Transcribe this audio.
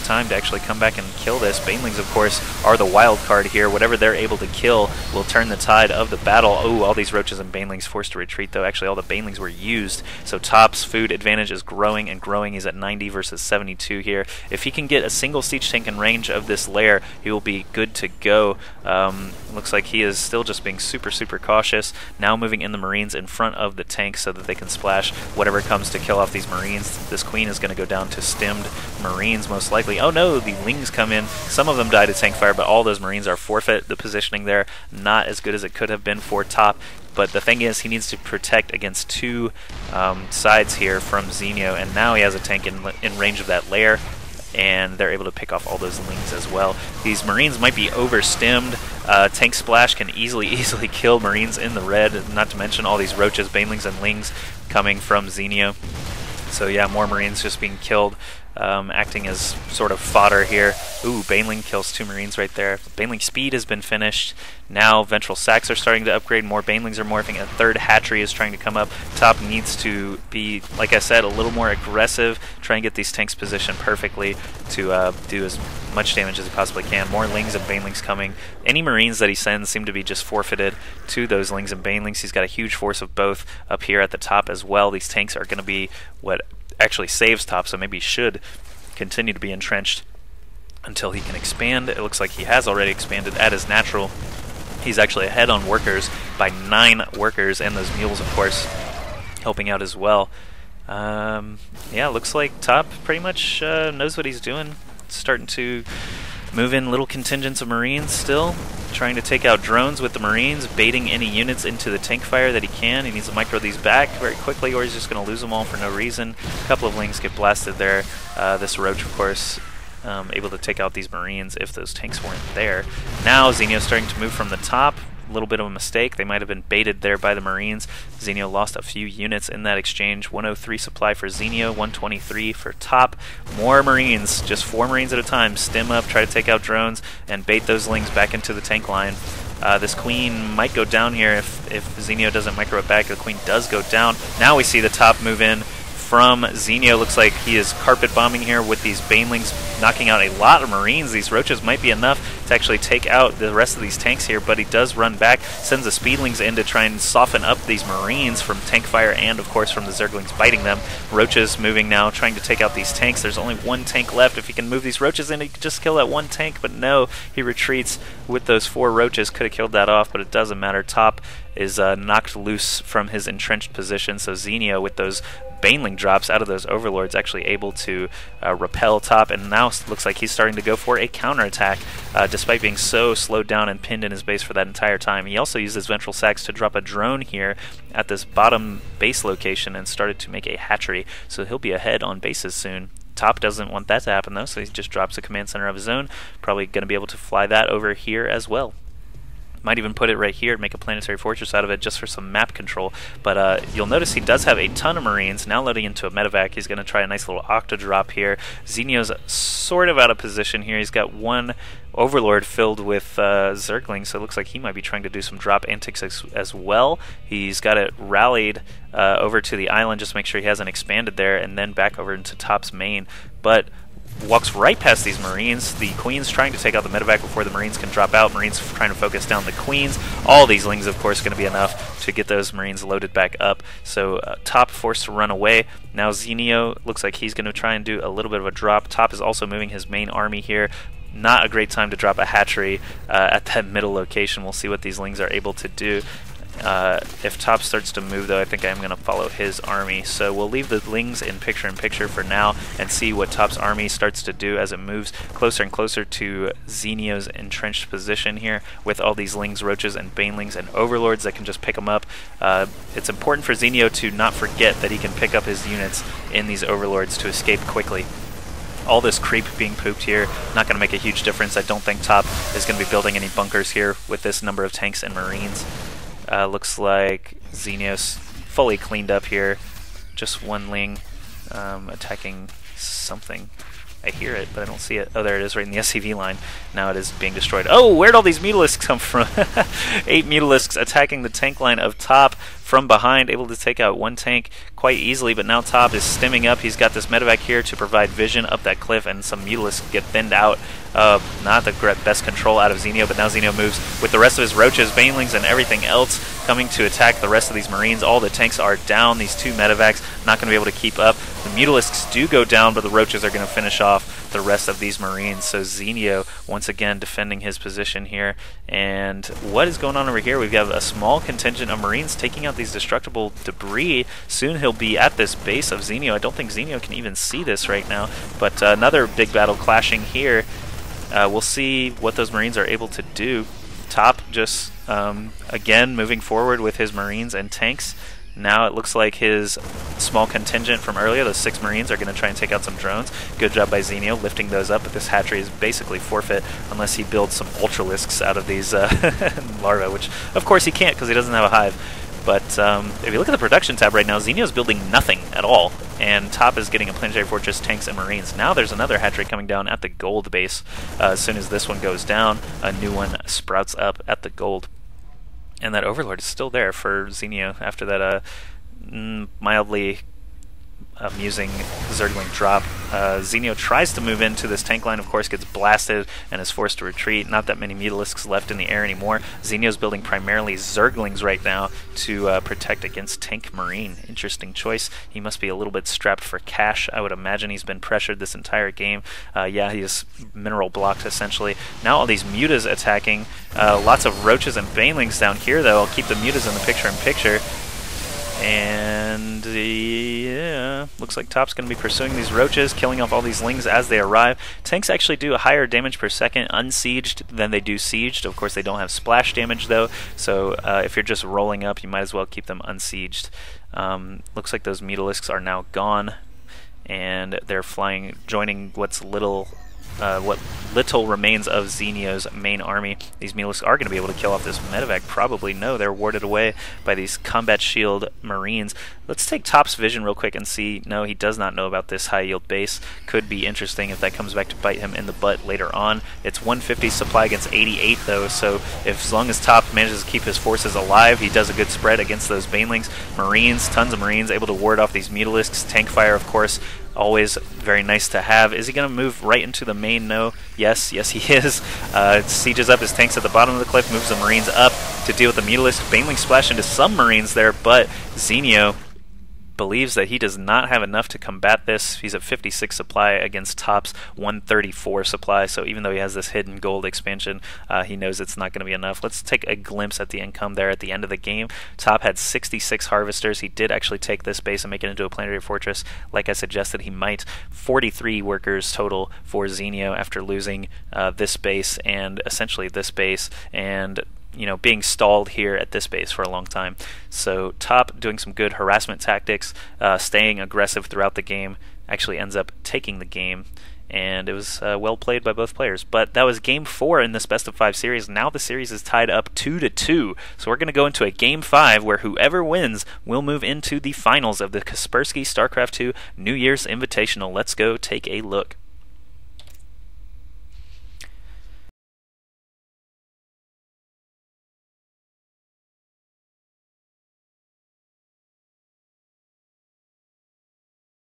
time to actually come back and kill this. Banelings, of course, are the wild card here. Whatever they're able to kill will turn the tide of the battle. Oh, all these roaches and banelings forced to retreat, though. Actually, all the banelings were used. So Top's food advantage is growing and growing. He's at 90 versus 72 here. If he can get a single siege tank in range of this lair, he will be good to go. Looks like he is still just being super, super cautious. Now moving in the Marines in front of the tanks so that they can splash whatever comes to kill off these Marines. This Queen is going to go down to stemmed Marines, most likely. Oh no, the Lings come in. Some of them died to tank fire, but all those Marines are forfeit. The positioning there, not as good as it could have been for Top. But the thing is, he needs to protect against two sides here from Zenio, and now he has a tank in range of that lair, and they're able to pick off all those Lings as well. These Marines might be overstemmed. Tank Splash can easily kill Marines in the red, not to mention all these Roaches, Banelings, and Lings coming from Zenio. So yeah, more Marines just being killed, acting as sort of fodder here. Ooh, Baneling kills 2 Marines right there. Baneling speed has been finished. Now Ventral Sacs are starting to upgrade. More Banelings are morphing. A third hatchery is trying to come up. Top needs to be, like I said, a little more aggressive, try and get these tanks positioned perfectly to do as much damage as he possibly can. More Lings and Banelings coming. Any Marines that he sends seem to be just forfeited to those Lings and Banelings. He's got a huge force of both up here at the top as well. These tanks are going to be what actually saves Top, so maybe he should continue to be entrenched until he can expand. It looks like he has already expanded at his natural. He's actually ahead on workers by 9 workers, and those mules, of course, helping out as well. Yeah, looks like Top pretty much knows what he's doing. Starting to move in little contingents of Marines still, trying to take out drones with the Marines, baiting any units into the tank fire that he can. He needs to micro these back very quickly, or he's just going to lose them all for no reason. A couple of Lings get blasted there. This Roach, of course, able to take out these Marines if those tanks weren't there. Now Zenio's starting to move from the top. A little bit of a mistake. They might have been baited there by the Marines. Zenio lost a few units in that exchange. 103 supply for Zenio, 123 for Top. More Marines, just 4 Marines at a time. Stem up, try to take out drones, and bait those Lings back into the tank line. This Queen might go down here if Zenio doesn't micro it back. The Queen does go down. Now we see the Top move in from Zenio. Looks like he is carpet bombing here with these Banelings, knocking out a lot of Marines. These Roaches might be enough to actually take out the rest of these tanks here, but he does run back, sends the Speedlings in to try and soften up these Marines from tank fire and, of course, from the Zerglings biting them. Roaches moving now, trying to take out these tanks. There's only 1 tank left. If he can move these Roaches in, he could just kill that 1 tank, but no, he retreats with those 4 Roaches. Could have killed that off, but it doesn't matter. Top is knocked loose from his entrenched position, so Zenio, with those Baneling drops out of those Overlords, actually able to repel Top, and now looks like he's starting to go for a counterattack, despite being so slowed down and pinned in his base for that entire time. He also used his Ventral Sacs to drop a drone here at this bottom base location and started to make a hatchery, so he'll be ahead on bases soon. Top doesn't want that to happen, though, so he just drops a command center of his own. Probably going to be able to fly that over here as well. Might even put it right here and make a planetary fortress out of it just for some map control. But you'll notice he does have a ton of Marines. Now loading into a medevac, he's going to try a nice little octa drop here. Zenio's sort of out of position here. He's got 1 Overlord filled with Zerglings, so it looks like he might be trying to do some drop antics as well. He's got it rallied over to the island, just to make sure he hasn't expanded there, and then back over into Top's main. But walks right past these Marines. The Queen's trying to take out the medevac before the Marines can drop out. Marines trying to focus down the Queens. All these Lings, of course, going to be enough to get those Marines loaded back up. So Top forced to run away. Now Zenio looks like he's going to try and do a little bit of a drop. Top is also moving his main army here. Not a great time to drop a hatchery at that middle location. We'll see what these Lings are able to do. If Top starts to move, though, I think I'm going to follow his army. So we'll leave the Lings in picture for now and see what Top's army starts to do as it moves closer and closer to Zenio's entrenched position here with all these Lings, Roaches, and Banelings and Overlords that can just pick them up. It's important for Zenio to not forget that he can pick up his units in these Overlords to escape quickly. All this creep being pooped here, not going to make a huge difference. I don't think Top is going to be building any bunkers here with this number of tanks and Marines. Looks like Zenio's fully cleaned up here. Just 1 Ling attacking something. I hear it, but I don't see it. Oh, there it is, right in the SCV line. Now it is being destroyed. Oh, where'd all these Mutalisks come from? 8 Mutalisks attacking the tank line of Top. from behind, able to take out one tank quite easily, but now Top is stimming up. He's got this medevac here to provide vision up that cliff, and some Mutalisks get thinned out. Not the best control out of Zenio, but now Zenio moves with the rest of his roaches, banelings, and everything else coming to attack the rest of these Marines. All the tanks are down. These two medevacs not going to be able to keep up. The Mutalisks do go down, but the roaches are going to finish off the rest of these Marines. So Zenio once again defending his position here. And what is going on over here? We've got a small contingent of Marines taking out these destructible debris. Soon he'll be at this base of Zenio. I don't think Zenio can even see this right now, but another big battle clashing here. We'll see what those Marines are able to do. Top just again moving forward with his Marines and tanks. Now it looks like his small contingent from earlier, those 6 Marines, are going to try and take out some drones. Good job by Zenio lifting those up, but this hatchery is basically forfeit unless he builds some Ultralisks out of these larvae, which of course he can't because he doesn't have a hive. But if you look at the production tab right now, Zenio's building nothing at all, and Top is getting a planetary fortress, tanks, and Marines. Now there's another hatchery coming down at the gold base. As soon as this one goes down, a new one sprouts up at the gold. And that Overlord is still there for Zenio after that mildly amusing Zergling drop. Zenio tries to move into this tank line, of course gets blasted and is forced to retreat. Not that many Mutalisks left in the air anymore. Zenio's building primarily Zerglings right now to protect against Tank Marine. Interesting choice. He must be a little bit strapped for cash. I would imagine he's been pressured this entire game. Yeah, he is mineral blocked essentially. Now all these Mutas attacking. Lots of Roaches and Banelings down here though. I'll keep the Mutas in the picture. And yeah, looks like Top's going to be pursuing these roaches, killing off all these lings as they arrive. Tanks actually do a higher damage per second unsieged than they do sieged. Of course, they don't have splash damage though, so if you're just rolling up, you might as well keep them unsieged. Looks like those Mutalisks are now gone, and they're flying, joining what little remains of Zenio's main army. These Mutalisks are going to be able to kill off this medevac. Probably no, they're warded away by these combat shield Marines. Let's take Top's vision real quick and see. No, he does not know about this high yield base. Could be interesting if that comes back to bite him in the butt later on. It's 150 supply against 88 though, so as long as Top manages to keep his forces alive, he does a good spread against those Banelings. Marines, tons of Marines able to ward off these Mutalisks. Tank fire, of course, always very nice to have. Is he going to move right into the main? No. Yes he is. Sieges up his tanks at the bottom of the cliff, moves the Marines up to deal with the Mutalisk. Baneling splash into some Marines there, but Zenio believes that he does not have enough to combat this. He's at 56 supply against Top's 134 supply, so even though he has this hidden gold expansion, he knows it's not going to be enough. Let's take a glimpse at the income there at the end of the game. Top had 66 harvesters. He did actually take this base and make it into a planetary fortress, like I suggested he might. 43 workers total for Zenio after losing this base and essentially this base, and being stalled here at this base for a long time. So Top doing some good harassment tactics, staying aggressive throughout the game, actually ends up taking the game, and it was well played by both players. But that was Game 4 in this Best of 5 series. Now the series is tied up 2-2, so we're going to go into a Game 5 where whoever wins will move into the finals of the Kaspersky StarCraft 2 New Year's Invitational. Let's go take a look.